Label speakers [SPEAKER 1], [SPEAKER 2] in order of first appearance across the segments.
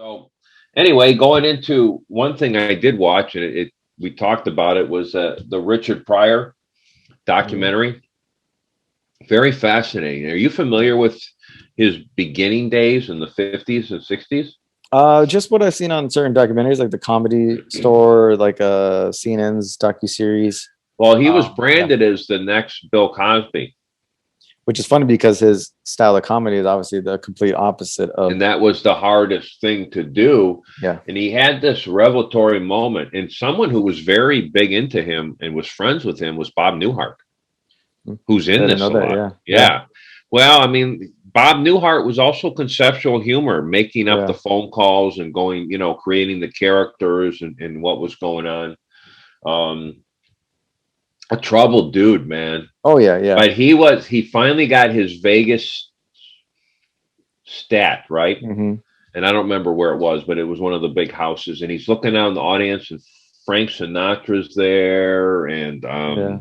[SPEAKER 1] So anyway, going into one thing I did watch, and we talked about it, was the Richard Pryor
[SPEAKER 2] Mhm.
[SPEAKER 1] documentary. Very fascinating. Are you familiar with his beginning days in the 50s and 60s?
[SPEAKER 2] Just what I've seen on certain documentaries, like the Comedy Store, like CNN's docu-series.
[SPEAKER 1] Well, he was
[SPEAKER 2] Yeah,
[SPEAKER 1] branded as the next Bill Cosby,
[SPEAKER 2] which is funny because his style of comedy is obviously the complete opposite
[SPEAKER 1] and
[SPEAKER 2] of,
[SPEAKER 1] that was the hardest thing to do.
[SPEAKER 2] yeah.
[SPEAKER 1] And he had this revelatory moment. And someone who was very big into him and was friends with him was Bob Newhart,
[SPEAKER 2] Mm.
[SPEAKER 1] who's
[SPEAKER 2] I
[SPEAKER 1] in
[SPEAKER 2] didn't
[SPEAKER 1] this
[SPEAKER 2] know
[SPEAKER 1] a
[SPEAKER 2] that.
[SPEAKER 1] lot.
[SPEAKER 2] Yeah, yeah,
[SPEAKER 1] Yeah. Well, I mean, Bob Newhart was also conceptual humor, making up the
[SPEAKER 2] yeah.
[SPEAKER 1] phone calls and going, creating the characters and what was going on. Um, a troubled dude, man.
[SPEAKER 2] Oh yeah, yeah.
[SPEAKER 1] But he finally got his Vegas stat, right?
[SPEAKER 2] Hmm.
[SPEAKER 1] And I don't remember where it was, but it was one of the big houses. And he's looking out in the audience, and Frank Sinatra's there, and
[SPEAKER 2] Yeah,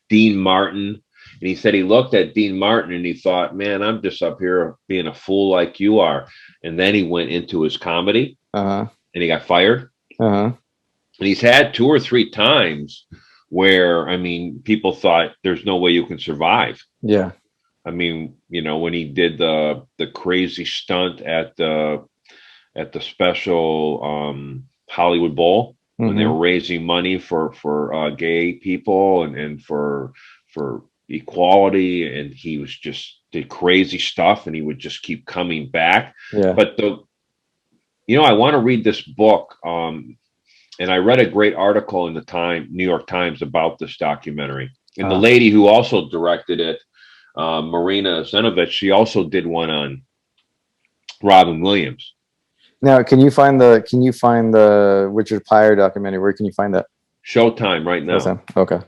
[SPEAKER 1] Dean Martin. And he said he looked at Dean Martin and he thought, man, I'm just up here being a fool like you are. And then he went into his comedy
[SPEAKER 2] uh-huh,
[SPEAKER 1] and he got fired.
[SPEAKER 2] uh-huh.
[SPEAKER 1] And he's had two or three times where, I mean, people thought there's no way you can survive.
[SPEAKER 2] Yeah.
[SPEAKER 1] I mean, when he did the crazy stunt at the special Hollywood Bowl when they were
[SPEAKER 2] Hmm.
[SPEAKER 1] raising money for gay people and for equality, and he was just did crazy stuff, and he would just keep coming back.
[SPEAKER 2] Yeah.
[SPEAKER 1] But I want to read this book, and I read a great article in the New York Times about this documentary, and the
[SPEAKER 2] Uh,
[SPEAKER 1] lady who also directed it, Marina Zenovich, she also did one on Robin Williams.
[SPEAKER 2] Now, can you find the Richard Pryor documentary? Where can you find that?
[SPEAKER 1] Showtime right now.
[SPEAKER 2] Awesome. Okay.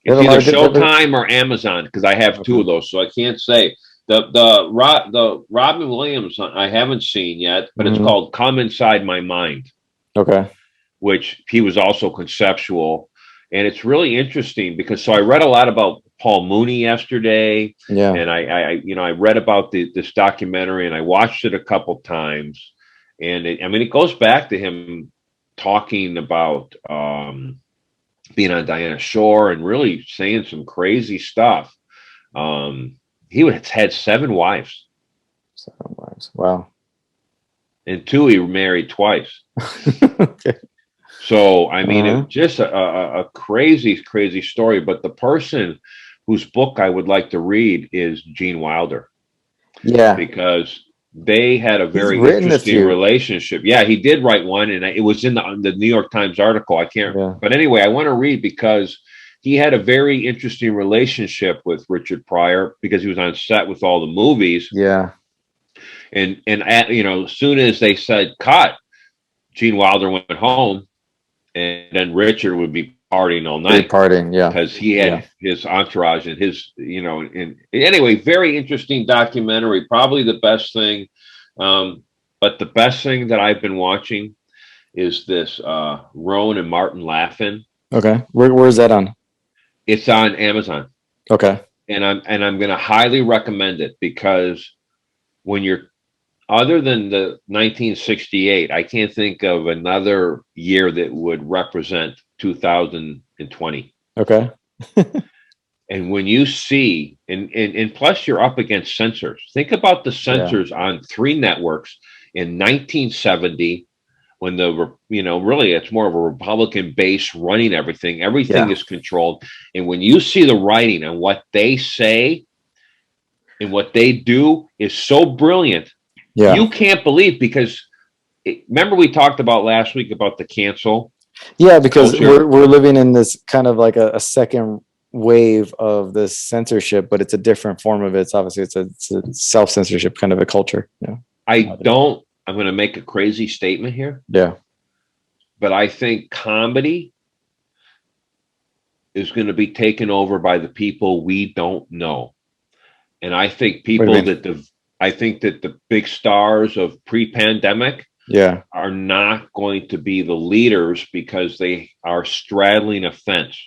[SPEAKER 2] They have
[SPEAKER 1] It's
[SPEAKER 2] a lot
[SPEAKER 1] either
[SPEAKER 2] of good.
[SPEAKER 1] Showtime or Amazon because I have two
[SPEAKER 2] Okay.
[SPEAKER 1] of those, so I can't say the Robin Williams I haven't seen yet, but it's
[SPEAKER 2] Hmm.
[SPEAKER 1] called "Come Inside My Mind,"
[SPEAKER 2] Okay.
[SPEAKER 1] which he was also conceptual, and it's really interesting because I read a lot about Paul Mooney yesterday,
[SPEAKER 2] Yeah.
[SPEAKER 1] and I read about this documentary and I watched it a couple times, and it goes back to him talking about being on Diana Shore and really saying some crazy stuff. He had seven wives,
[SPEAKER 2] Seven Wives. Wow.
[SPEAKER 1] and two he married twice.
[SPEAKER 2] Okay.
[SPEAKER 1] So I mean,
[SPEAKER 2] Uh-huh.
[SPEAKER 1] it just a crazy, crazy story. But the person whose book I would like to read is Gene Wilder
[SPEAKER 2] Yeah.
[SPEAKER 1] because they had a
[SPEAKER 2] He's
[SPEAKER 1] very
[SPEAKER 2] written a
[SPEAKER 1] interesting
[SPEAKER 2] few.
[SPEAKER 1] relationship. Yeah, he did write one, and it was in the New York Times article. I can't,
[SPEAKER 2] Yeah.
[SPEAKER 1] but anyway, I want to read because he had a very interesting relationship with Richard Pryor because he was on set with all the movies,
[SPEAKER 2] Yeah.
[SPEAKER 1] and as soon as they said cut, Gene Wilder went home, and then Richard would be partying all
[SPEAKER 2] Free
[SPEAKER 1] night
[SPEAKER 2] parting. Yeah.
[SPEAKER 1] because he
[SPEAKER 2] Yeah.
[SPEAKER 1] had his entourage and and anyway, very interesting documentary. Probably the best thing, but the best thing that I've been watching is this Rowan and Martin Laughing.
[SPEAKER 2] Okay. Where's that on?
[SPEAKER 1] It's on Amazon,
[SPEAKER 2] Okay.
[SPEAKER 1] and I'm going to highly recommend it because when you're other than the 1968, I can't think of another year that would represent 2020.
[SPEAKER 2] Okay.
[SPEAKER 1] And when you see, and plus you're up against censors. Think about the
[SPEAKER 2] Yeah.
[SPEAKER 1] censors on three networks in 1970 when really it's more of a Republican base running everything. Everything
[SPEAKER 2] Yeah.
[SPEAKER 1] is controlled. And when you see the writing and what they say and what they do is so brilliant,
[SPEAKER 2] Yeah.
[SPEAKER 1] you can't believe because remember we talked about last week about the cancel
[SPEAKER 2] Yeah, because
[SPEAKER 1] culture.
[SPEAKER 2] we're living in this kind of like a second wave of this censorship, but it's a different form of it. It's obviously it's a self-censorship kind of a culture. Yeah.
[SPEAKER 1] I'm going to make a crazy statement here,
[SPEAKER 2] Yeah.
[SPEAKER 1] but I think comedy is going to be taken over by the people we don't know. And I think
[SPEAKER 2] What do you
[SPEAKER 1] people
[SPEAKER 2] mean?
[SPEAKER 1] I think that the big stars of pre-pandemic
[SPEAKER 2] Yeah.
[SPEAKER 1] are not going to be the leaders because they are straddling a fence.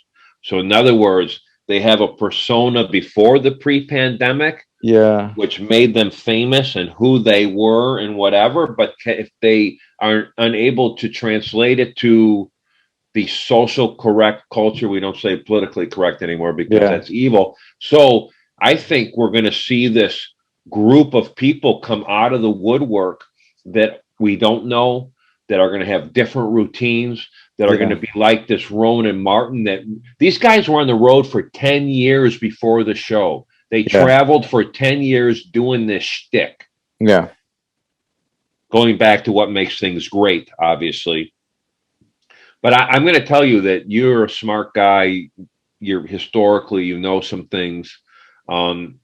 [SPEAKER 1] So in other words, they have a persona before the pre-pandemic,
[SPEAKER 2] Yeah.
[SPEAKER 1] which made them famous and who they were and whatever. But if they are unable to translate it to the social correct culture, we don't say politically correct anymore because that's evil. So I think we're going to see this group of people come out of the woodwork that we don't know, that are going to have different routines, that are going to be like this Rowan and Martin. That these guys were on the road for 10 years before the show. They traveled for 10 years doing this shtick.
[SPEAKER 2] Yeah.
[SPEAKER 1] Going back to what makes things great, obviously. But I'm going to tell you that you're a smart guy. You're historically, you know some things. When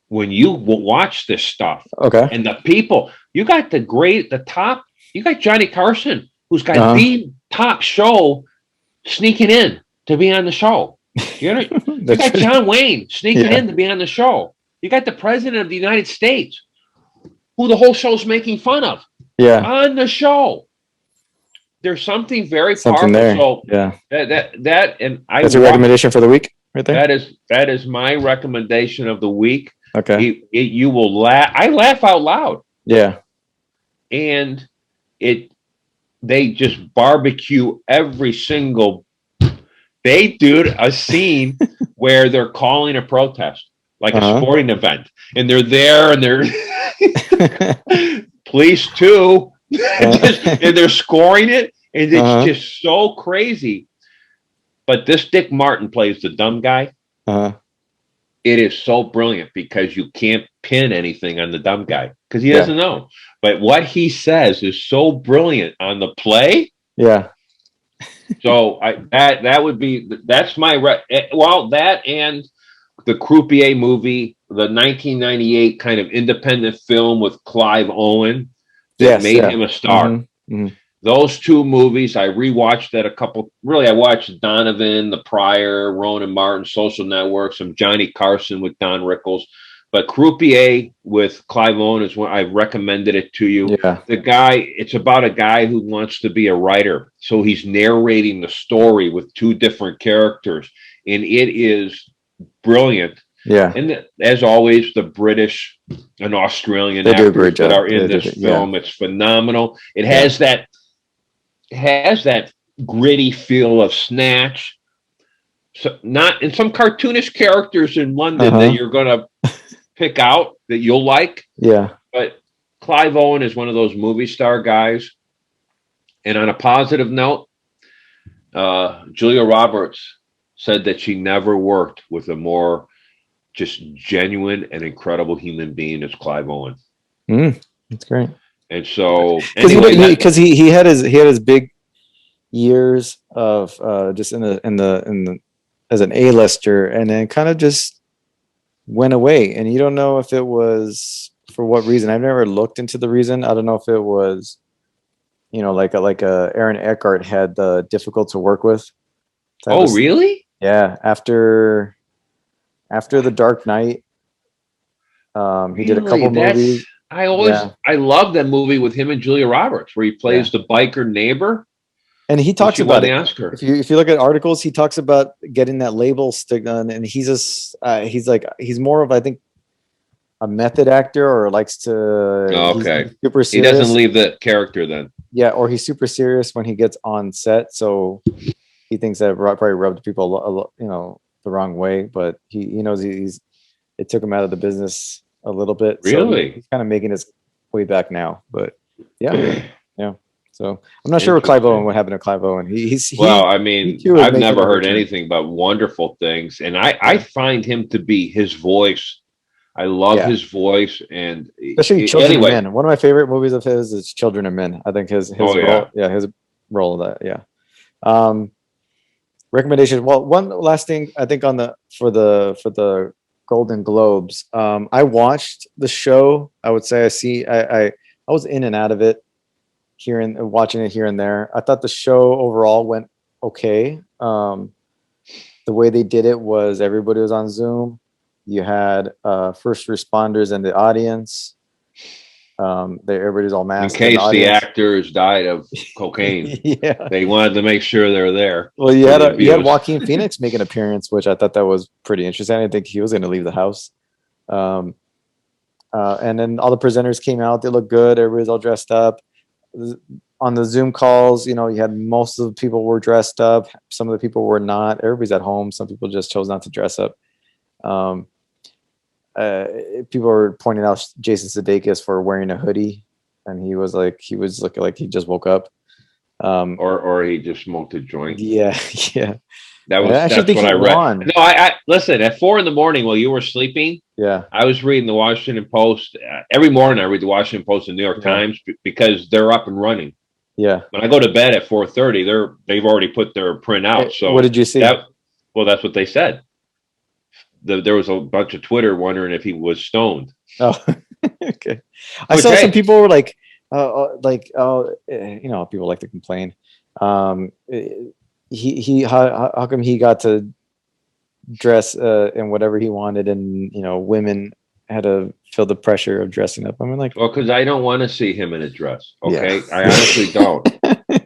[SPEAKER 1] you watch this stuff, and the people, you got you got Johnny Carson, who's got the top show sneaking in to be on the show. You got John Wayne sneaking in to be on the show. You got the president of the United States, who the whole show's making fun of, on the show. There's something very powerful.
[SPEAKER 2] There.
[SPEAKER 1] So
[SPEAKER 2] that's a recommendation for the week, right there.
[SPEAKER 1] That is my recommendation of the week.
[SPEAKER 2] Okay.
[SPEAKER 1] You will laugh. I laugh out loud.
[SPEAKER 2] Yeah.
[SPEAKER 1] And they just barbecue every single. They do a scene where they're calling a protest, like a sporting event, and they're there, and they're police too, and they're scoring it, and it's just so crazy. But this Dick Martin plays the dumb guy. It is so brilliant because you can't pin anything on the dumb guy because he doesn't know. But what he says is so brilliant on the play.
[SPEAKER 2] Yeah.
[SPEAKER 1] So that's my that and the Croupier movie, the 1998 kind of independent film with Clive Owen that made him a star. Those two movies, I rewatched that I watched Donavon, the Pryor, Rowan and Martin, Social Network, some Johnny Carson with Don Rickles. But Croupier with Clive Owen is one I've recommended it to you. Yeah. It's about a guy who wants to be a writer. So he's narrating the story with two different characters. And it is brilliant. Yeah. And as always, the British and Australian actors that are in this film, it's phenomenal. It has that gritty feel of Snatch. So some cartoonish characters in London that you're going to pick out that you'll like. Yeah. But Clive Owen is one of those movie star guys. And on a positive note, Julia Roberts said that she never worked with a more just genuine and incredible human being as Clive Owen.
[SPEAKER 2] That's great.
[SPEAKER 1] And so
[SPEAKER 2] because he had his big years of just in the as an A-lister, and then kind of just went away, and you don't know if it was for what reason. I've never looked into the reason. I don't know if it was, like Aaron Eckhart had difficult to work with.
[SPEAKER 1] Really?
[SPEAKER 2] Yeah. After The Dark Knight, he did a couple movies.
[SPEAKER 1] I love that movie with him and Julia Roberts, where he plays the biker neighbor.
[SPEAKER 2] And he talks about it. If you look at articles, he talks about getting that label stick on, and he's more of, I think, a method actor, or likes to.
[SPEAKER 1] Okay.
[SPEAKER 2] Super serious.
[SPEAKER 1] He doesn't leave the character then.
[SPEAKER 2] Yeah, or he's super serious when he gets on set, so he thinks that probably rubbed people, the wrong way. But he knows it took him out of the business a little bit.
[SPEAKER 1] Really,
[SPEAKER 2] so he's kind of making his way back now. But yeah. So I'm not sure what happened to Clive Owen.
[SPEAKER 1] I've never heard anything but wonderful things, and I find him to be his voice. I love his voice, and
[SPEAKER 2] especially Children of Men. One of my favorite movies of his is Children of Men. I think his role of that. Recommendation. Well, one last thing I think for the Golden Globes. I watched the show. I would say I was in and out of it. Watching it here and there. I thought the show overall went okay. The way they did it was everybody was on Zoom. You had first responders in the audience. Everybody's all masked.
[SPEAKER 1] In case the actors died of cocaine. Yeah. They wanted to make sure they're there.
[SPEAKER 2] Well, you had Joaquin Phoenix make an appearance, which I thought that was pretty interesting. I didn't think he was going to leave the house. And then all the presenters came out. They looked good. Everybody's all dressed up. On the Zoom calls, you had most of the people were dressed up. Some of the people were not. Everybody's at home. Some people just chose not to dress up. People were pointing out Jason Sudeikis for wearing a hoodie, and he was looking like he just woke up.
[SPEAKER 1] Or he just smoked a joint.
[SPEAKER 2] Yeah.
[SPEAKER 1] That's what I read. Won. No, I listen at 4 a.m. while you were sleeping.
[SPEAKER 2] Yeah,
[SPEAKER 1] I was reading the Washington Post every morning. I read the Washington Post and New York Times because they're up and running.
[SPEAKER 2] Yeah.
[SPEAKER 1] When I go to bed at 4:30, they've already put their print out. So
[SPEAKER 2] what did you see?
[SPEAKER 1] That's what they said. There was a bunch of Twitter wondering if he was stoned.
[SPEAKER 2] Oh, okay. I saw some people were like, people like to complain. How come he got to dress in whatever he wanted, and women had to feel the pressure of dressing up? I mean, like,
[SPEAKER 1] well, because I don't want to see him in a dress. Okay, yeah. I honestly don't.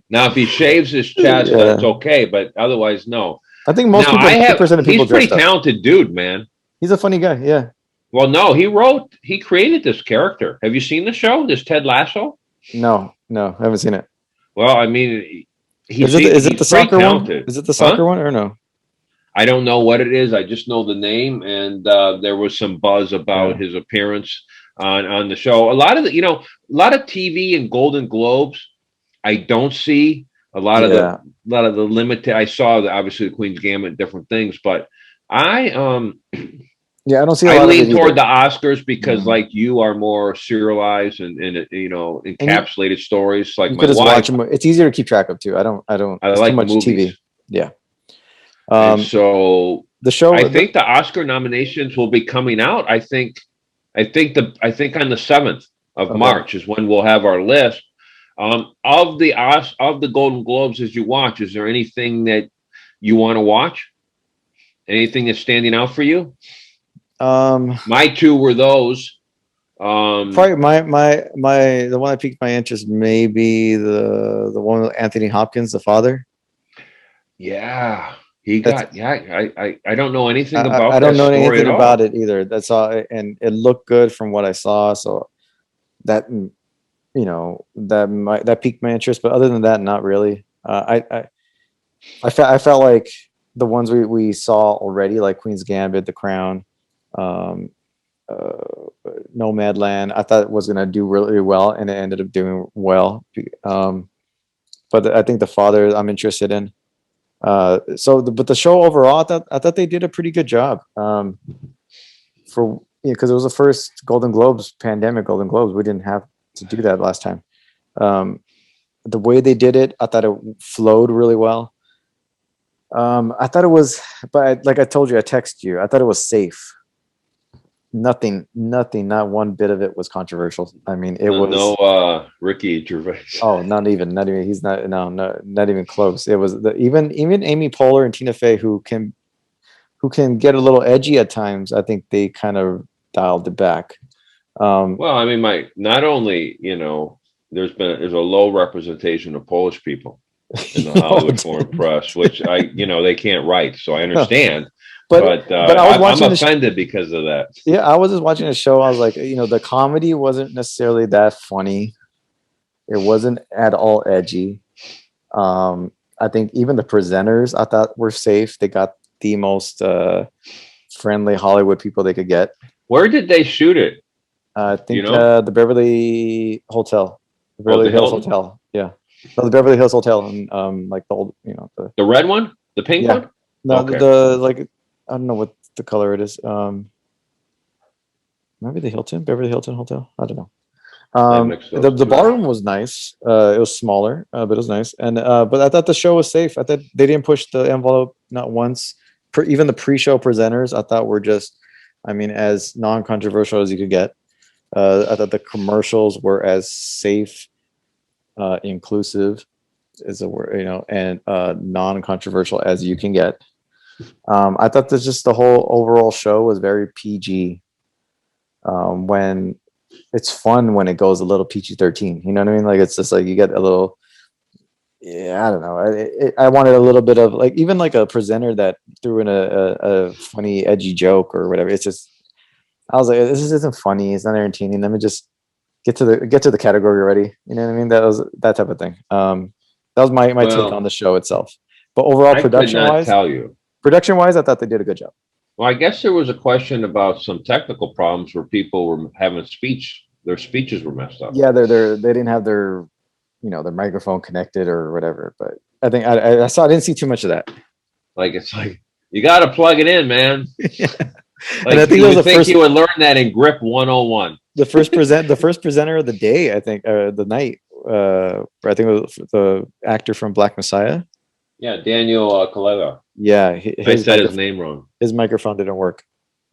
[SPEAKER 1] Now, if he shaves his chest, that's okay, but otherwise, no.
[SPEAKER 2] I think most people.
[SPEAKER 1] He's a pretty talented dude, man.
[SPEAKER 2] He's a funny guy. Yeah.
[SPEAKER 1] Well, no, he created this character. Have you seen the show? This Ted Lasso?
[SPEAKER 2] No, I haven't seen it.
[SPEAKER 1] Well, I mean,
[SPEAKER 2] is it the soccer one? Is it the soccer one or no?
[SPEAKER 1] I don't know what it is. I just know the name, and there was some buzz about his appearance on the show. A lot of TV and Golden Globes, I don't see a lot of the limited. I saw obviously the Queen's Gambit, different things, but I don't see. I lean toward the Oscars because, like, you are more serialized and encapsulated stories. Like,
[SPEAKER 2] you could just watch them. It's easier to keep track of too. I like too much movies. TV. Yeah.
[SPEAKER 1] So the show. I think the Oscar nominations will be coming out. I think on the 7th of March is when we'll have our list. Of the Golden Globes, as you watch, is there anything that you want to watch? Anything that's standing out for you? My two were those.
[SPEAKER 2] Probably the one that piqued my interest, maybe the one with Anthony Hopkins, the father.
[SPEAKER 1] Yeah, I don't know anything about.
[SPEAKER 2] I don't know anything about it either. That's all, and it looked good from what I saw. So that that piqued my interest, but other than that, not really. I felt like the ones we saw already, like Queen's Gambit, The Crown, Nomadland, I thought it was going to do really well, and it ended up doing well. But I think The Father I'm interested in. But the show overall, I thought they did a pretty good job. Because it was the first pandemic Golden Globes. We didn't have to do that last time. The way they did it, I thought it flowed really well. I thought it was, but like I told you, I texted you. I thought it was safe. Nothing, not one bit of it was controversial. I mean, it was
[SPEAKER 1] no Ricky Gervais.
[SPEAKER 2] Oh, not even. He's not. No, not even close. It was even Amy Poehler and Tina Fey, who can get a little edgy at times. I think they kind of dialed it back.
[SPEAKER 1] Well, I mean, not only there's a low representation of Polish people in the Hollywood foreign press, which they can't write, so I understand. But I'm offended because of that.
[SPEAKER 2] Yeah, I was just watching a show. I was like, the comedy wasn't necessarily that funny. It wasn't at all edgy. I think even the presenters I thought were safe. They got the most friendly Hollywood people they could get.
[SPEAKER 1] Where did they shoot it?
[SPEAKER 2] I think the Beverly Hotel. The Beverly Hills Hotel. Yeah. No, the Beverly Hills Hotel, and like the old,
[SPEAKER 1] the red one, the pink one.
[SPEAKER 2] No, okay. I don't know what the color it is. Maybe the Beverly Hilton Hotel. I don't know. The ballroom was nice. It was smaller, but it was nice. And but I thought the show was safe. I thought they didn't push the envelope not once. Even the pre-show presenters, I thought were just, as non-controversial as you could get. I thought the commercials were as safe, inclusive is a word, and non-controversial as you can get. I thought that just the whole overall show was very PG. When it's fun when it goes a little PG-13, you know what I mean? Like, it's just like you get a little, I don't know. I wanted a little bit of even like a presenter that threw in a funny, edgy joke or whatever. It's just, I was like, this isn't funny. It's not entertaining. Let me just get to the category already. You know what I mean? That was that type of thing. That was my take on the show itself. But overall,
[SPEAKER 1] I could not tell you.
[SPEAKER 2] Production wise, I thought they did a good job.
[SPEAKER 1] Well, I guess there was a question about some technical problems where people were having their speeches were messed up.
[SPEAKER 2] Yeah, they didn't have their, their microphone connected or whatever. But I think I didn't see too much of that.
[SPEAKER 1] Like it's like you got to plug it in, man.
[SPEAKER 2] Yeah.
[SPEAKER 1] Like and I think you would learn that in Grip 101.
[SPEAKER 2] The first presenter of the day, I think, the night. I think it was the actor from Black Messiah.
[SPEAKER 1] Yeah, Daniel Coletta.
[SPEAKER 2] Yeah,
[SPEAKER 1] I said his name wrong.
[SPEAKER 2] His microphone didn't work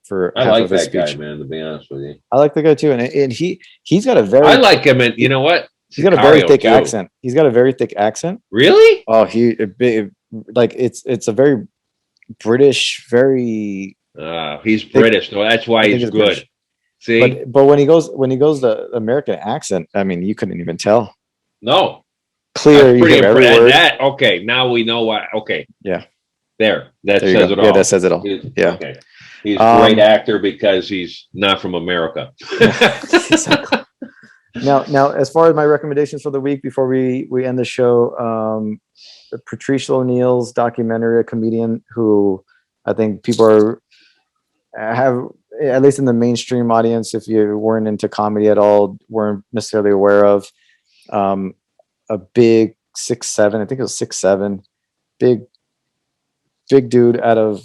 [SPEAKER 2] for.
[SPEAKER 1] I like that guy, man. To be honest with you,
[SPEAKER 2] I like the guy too, and he's got a very.
[SPEAKER 1] I like him, and you know what?
[SPEAKER 2] He's got a very thick accent. He's got a very thick accent.
[SPEAKER 1] Really?
[SPEAKER 2] Oh, it's a very British, very.
[SPEAKER 1] He's British, though. That's why he's good. British. See,
[SPEAKER 2] but when he goes the American accent, I mean, you couldn't even tell.
[SPEAKER 1] No,
[SPEAKER 2] clear. You hear every word.
[SPEAKER 1] That okay. Now we know why. Okay.
[SPEAKER 2] Yeah.
[SPEAKER 1] That says it all.
[SPEAKER 2] Yeah, that says it all. Yeah.
[SPEAKER 1] Okay. He's a great actor because he's not from America.
[SPEAKER 2] Exactly. Now, as far as my recommendations for the week before we end the show, Patrice O'Neill's documentary, a comedian who I think people have, at least in the mainstream audience, if you weren't into comedy at all, weren't necessarily aware of, a big 6'7", I think it was 6'7", big dude out of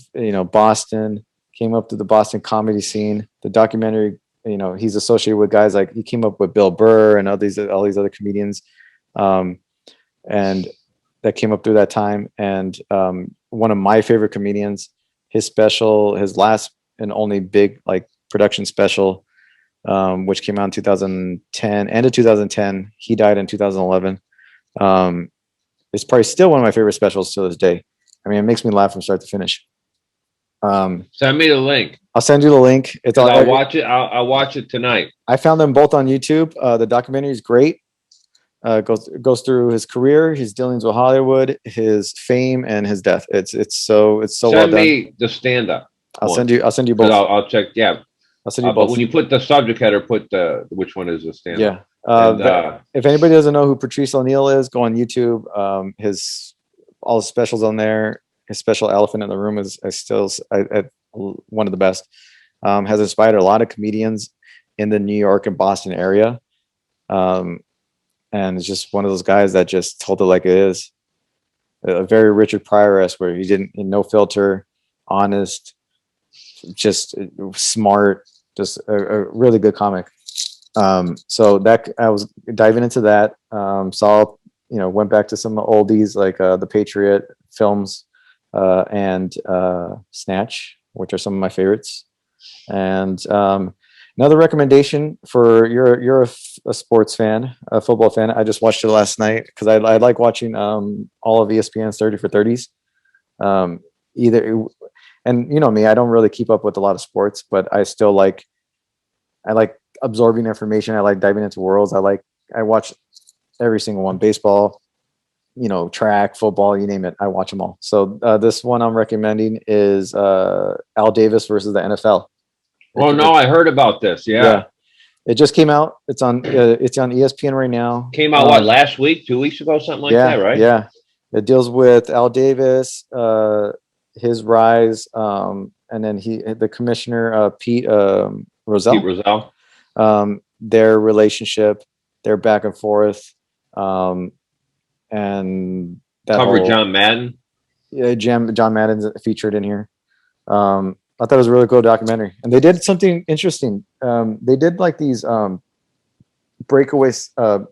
[SPEAKER 2] Boston, came up to the Boston comedy scene. The documentary, he's associated with guys like, he came up with Bill Burr and all these other comedians, and that came up through that time. And one of my favorite comedians, his last and only big production special, which came out in 2010, end of 2010. He died in 2011. It's probably still one of my favorite specials to this day. I mean, it makes me laugh from start to finish.
[SPEAKER 1] Send me the link.
[SPEAKER 2] I'll send you the link.
[SPEAKER 1] I'll watch it. I'll watch it tonight.
[SPEAKER 2] I found them both on YouTube. The documentary is great. Goes through his career, his dealings with Hollywood, his fame, and his death. It's so well done.
[SPEAKER 1] Send me the stand-up.
[SPEAKER 2] I'll send you both.
[SPEAKER 1] I'll check. Yeah,
[SPEAKER 2] I'll send you both.
[SPEAKER 1] But when you put the subject header, put which one is the stand-up.
[SPEAKER 2] Yeah. If anybody doesn't know who Patrice O'Neill is, go on YouTube. All his specials on there. His special Elephant in the Room is still one of the best. Has inspired a lot of comedians in the New York and Boston area. And it's just one of those guys that just told it like it is. A very Richard Pryor-esque, where he didn't, no filter, honest, just smart, just a really good comic. So that I was diving into that. Saw, went back to some oldies like The Patriot films and Snatch, which are some of my favorites. And another recommendation for you're a sports fan, a football fan. I just watched it last night because I like watching all of ESPN's 30 for 30s. And me, I don't really keep up with a lot of sports, but I still like absorbing information. I like diving into worlds. I watch every single one. Baseball, track, football, you name it. I watch them all. So this one I'm recommending is Al Davis versus the NFL.
[SPEAKER 1] Oh no, I heard about this. Yeah.
[SPEAKER 2] It just came out. It's on ESPN right now.
[SPEAKER 1] Came out last week, 2 weeks ago, something like that, right?
[SPEAKER 2] Yeah. It deals with Al Davis, his rise, and then the commissioner, Pete Rozelle.
[SPEAKER 1] Pete
[SPEAKER 2] Rozelle. Their relationship, their back and forth, and that
[SPEAKER 1] covered John Madden.
[SPEAKER 2] Yeah, John Madden's featured in here. I thought it was a really cool documentary, and they did something interesting. They did like these breakaway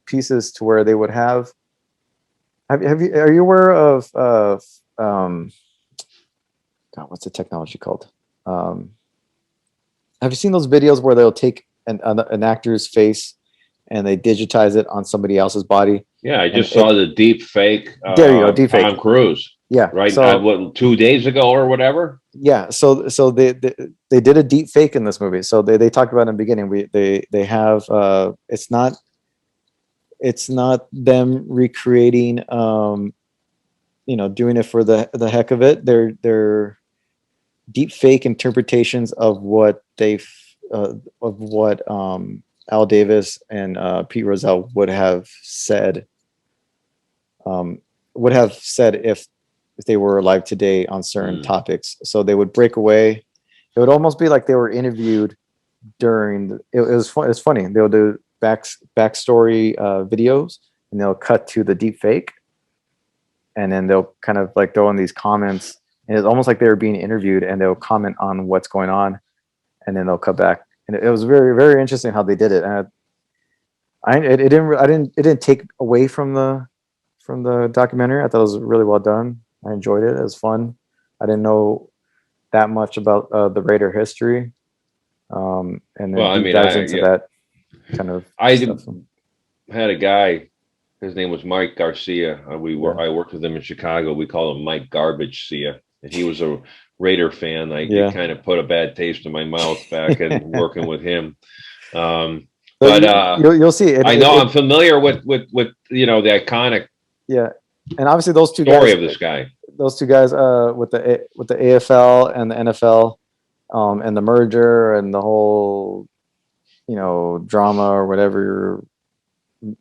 [SPEAKER 2] pieces to where they would have. Are you aware of God? What's the technology called? Have you seen those videos where they'll take an actor's face and they digitize it on somebody else's body?
[SPEAKER 1] Yeah, I just saw the deep fake.
[SPEAKER 2] There you go, deep fake.
[SPEAKER 1] Tom Cruise.
[SPEAKER 2] Yeah,
[SPEAKER 1] right. So, 2 days ago or whatever.
[SPEAKER 2] Yeah, so they did a deep fake in this movie. So they talked about in the beginning. They have it's not them recreating doing it for the heck of it. They're deep fake interpretations of what of what Al Davis and Pete Rozelle would have said if they were alive today on certain topics. So they would break away. It would almost be like they were interviewed during. It was fun. It's funny. They'll do backstory videos, and they'll cut to the deep fake, and then they'll kind of like throw in these comments. And it's almost like they were being interviewed, and they'll comment on what's going on, and then they'll cut back. And it was very, very interesting how they did it. And it didn't take away from the documentary. I thought it was really well done. I enjoyed it. It was fun. I didn't know that much about the Raider history. And then dives into that kind of stuff.
[SPEAKER 1] Had a guy, his name was Mike Garcia. I worked with him in Chicago. We call him Mike Garbage Cia. And he was a Raider fan. It kind of put a bad taste in my mouth back in working with him. But
[SPEAKER 2] you'll see.
[SPEAKER 1] I'm familiar with the iconic
[SPEAKER 2] and obviously those two
[SPEAKER 1] story
[SPEAKER 2] guys,
[SPEAKER 1] of this guy.
[SPEAKER 2] Those two guys with the AFL and the NFL and the merger and the whole drama or whatever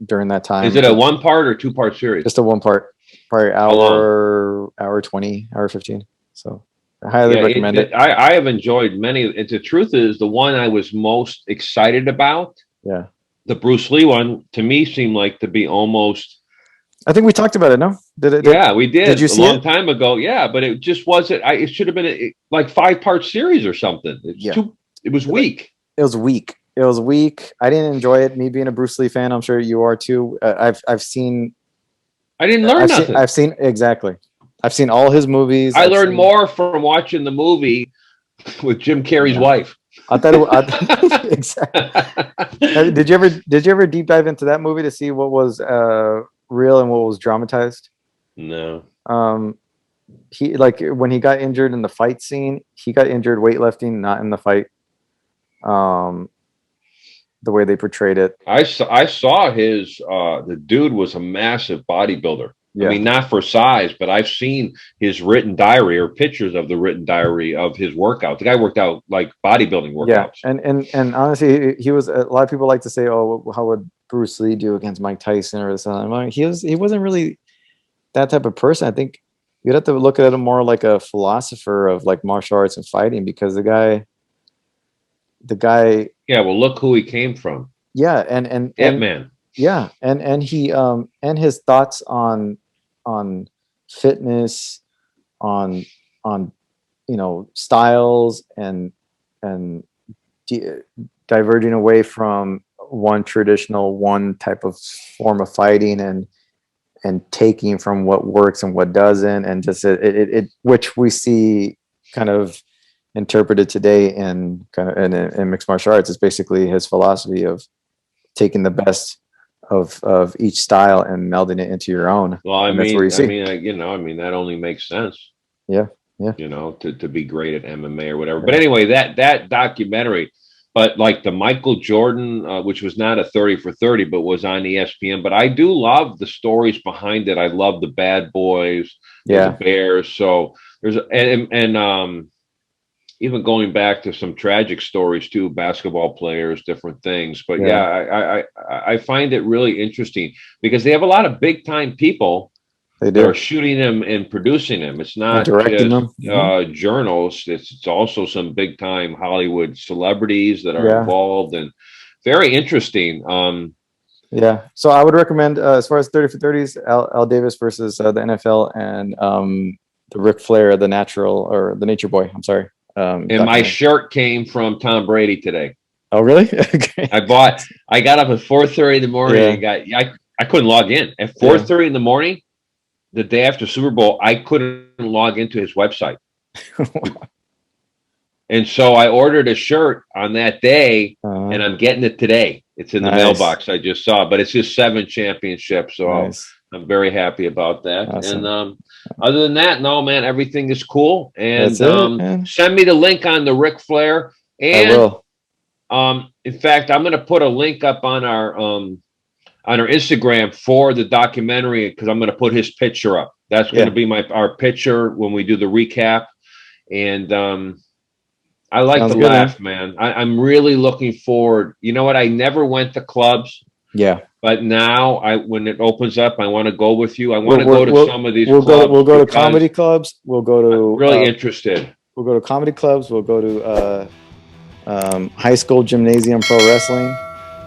[SPEAKER 2] during that time.
[SPEAKER 1] Is it a 1-part or 2-part series?
[SPEAKER 2] Just a 1-part, probably hour 20, hour 15. So I highly recommend it.
[SPEAKER 1] I have enjoyed many. The truth is, the one I was most excited about, the Bruce Lee one, to me seemed like to be almost.
[SPEAKER 2] I think we talked about it. No,
[SPEAKER 1] we did.
[SPEAKER 2] Did you see
[SPEAKER 1] a long time ago? Yeah, but it just wasn't. It should have been like 5-part series or something. It was weak.
[SPEAKER 2] It was weak. I didn't enjoy it. Me being a Bruce Lee fan, I'm sure you are too. I've seen.
[SPEAKER 1] I didn't learn nothing.
[SPEAKER 2] I've seen exactly. I've seen all his movies.
[SPEAKER 1] I learned more from watching the movie with Jim Carrey's wife.
[SPEAKER 2] I thought exactly. Did you ever deep dive into that movie to see what was real and what was dramatized?
[SPEAKER 1] No.
[SPEAKER 2] He when he got injured in the fight scene, he got injured weightlifting, not in the fight. The way they portrayed it.
[SPEAKER 1] I saw his the dude was a massive bodybuilder. Yeah. I mean, not for size, but I've seen his written diary or pictures of the written diary of his workouts. The guy worked out like bodybuilding workouts.
[SPEAKER 2] Yeah, and honestly, he was. A lot of people like to say, "Oh, how would Bruce Lee do against Mike Tyson or something?" He wasn't really that type of person. I think you'd have to look at him more like a philosopher of like martial arts and fighting, because the guy.
[SPEAKER 1] Yeah, well, look who he came from.
[SPEAKER 2] Yeah, and
[SPEAKER 1] man.
[SPEAKER 2] Yeah, and he and his thoughts on fitness, on styles and diverging away from one type of form of fighting and taking from what works and what doesn't, and just it which we see kind of interpreted today in mixed martial arts is basically his philosophy of taking the best of each style and melding it into your own.
[SPEAKER 1] Well, I mean, that only makes sense.
[SPEAKER 2] Yeah.
[SPEAKER 1] To be great at MMA or whatever. But anyway, that documentary, but like the Michael Jordan, which was not a 30 for 30, but was on ESPN. But I do love the stories behind it. I love the Bad Boys, the Bears. So there's and even going back to some tragic stories too, basketball players, different things. But I find it really interesting because they have a lot of big time people that are shooting them and producing them. It's not
[SPEAKER 2] directing
[SPEAKER 1] just
[SPEAKER 2] them.
[SPEAKER 1] Journals. It's also some big time Hollywood celebrities that are involved, and very interesting.
[SPEAKER 2] So I would recommend as far as 30 for 30s, Al Davis versus the NFL and the Ric Flair, the Nature Boy. I'm sorry.
[SPEAKER 1] And my shirt came from Tom Brady today.
[SPEAKER 2] Oh, really? Okay.
[SPEAKER 1] I got up at 4:30 in the morning and I couldn't log in. At 4:30 in the morning, the day after Super Bowl, I couldn't log into his website. And so I ordered a shirt on that day, and I'm getting it today. It's in the mailbox. I just saw it, but it's just 7 championships. So I'm very happy about that. Awesome. And other than that, no, man, everything is cool. And send me the link on the Ric Flair. And I will. In fact, I'm going to put a link up on our Instagram for the documentary, because I'm going to put his picture up. That's going to be our picture when we do the recap. And I like
[SPEAKER 2] Sounds
[SPEAKER 1] to
[SPEAKER 2] good,
[SPEAKER 1] laugh, man. I'm really looking forward. You know what? I never went to clubs.
[SPEAKER 2] Yeah.
[SPEAKER 1] But now, when it opens up, I want to go with you. I want to go to some of these
[SPEAKER 2] We'll
[SPEAKER 1] clubs.
[SPEAKER 2] We'll go to comedy clubs. We'll go to.
[SPEAKER 1] I'm really interested.
[SPEAKER 2] We'll go to comedy clubs. We'll go to high school gymnasium pro wrestling.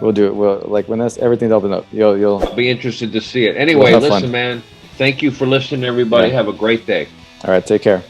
[SPEAKER 2] We'll do it. We'll when everything's open up. You'll.
[SPEAKER 1] I'll be interested to see it. Anyway, listen, man. Thank you for listening, everybody. Have a great day.
[SPEAKER 2] All right. Take care.